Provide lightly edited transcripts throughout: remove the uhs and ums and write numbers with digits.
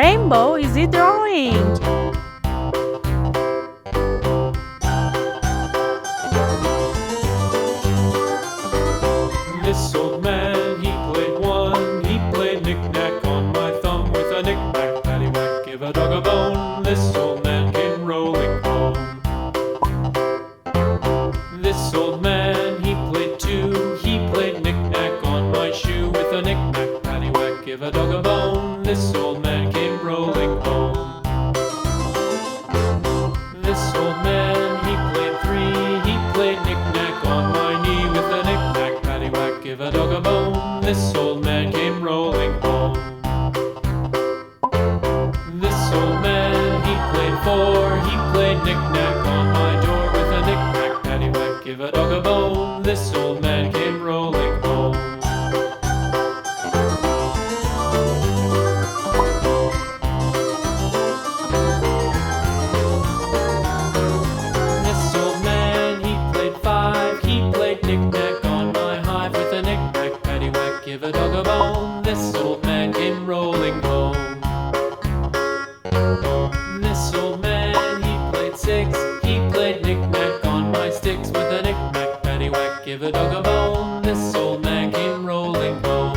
rainbow is he drawing? This old man, he played one. He played knick-knack on my thumb with a knick-knack, paddywhack, give a dog a bone. This old man came rolling home. This old man, he played two. He played knick-knack on my shoe with a knick-knack, paddywhack, give a dog a bone. This old man came rolling home. This old man, he played three. He played knick-knack on my knee with a knick-knack, paddywhack, give a dog a bone. This old man came rolling home. This old man, he played four. He played knick-knack on my door with a knick-knack, paddywhack, give a dog a bone. This old man came rolling home. This old man, he played five. He played knick-knack on my hive with a knick-knack, paddywhack, give a dog a bone. This old man came rolling home. This old man, he played six. He played knick-knack on my sticks with a knick-knack, paddywhack, give a dog a bone. This old man came rolling home.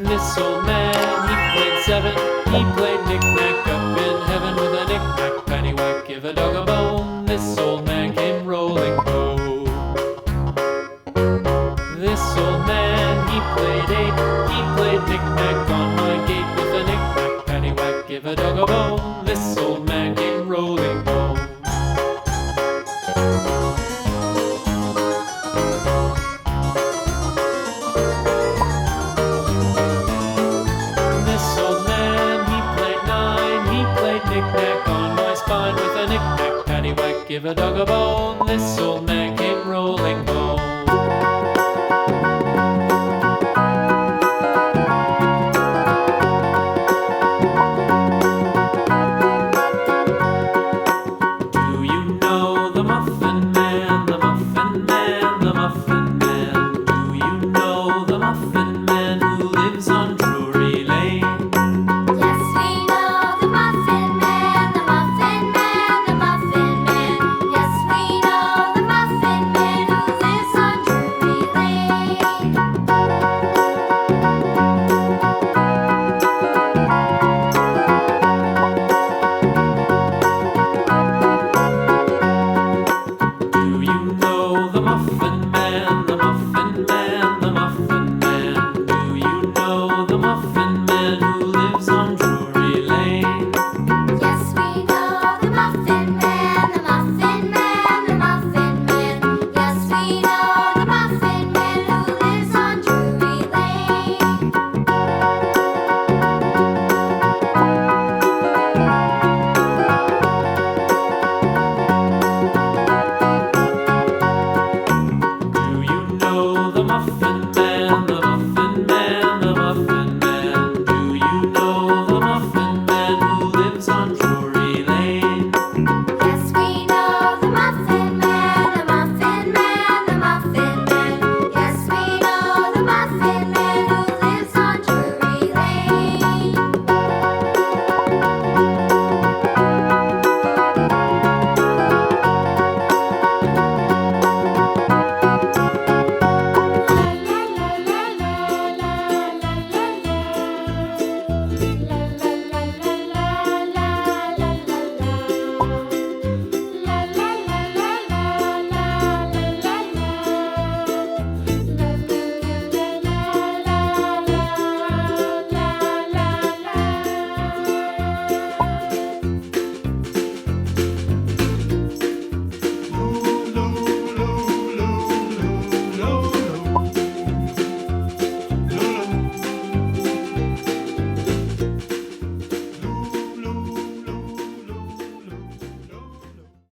This old man, he played seven. He played knick-knack up in heaven with a knick-knack, paddywhack, give a dog a bone. This old man came rolling home. This old man, he played eight. He played knick-knack on my gate with a knick-knack, paddywhack, give a dog a bone. This old man came rolling home. This old man, he played nine. He played knick-knack on my spine with a knick-knack, paddywhack, give a dog a bone. This old man came rolling home.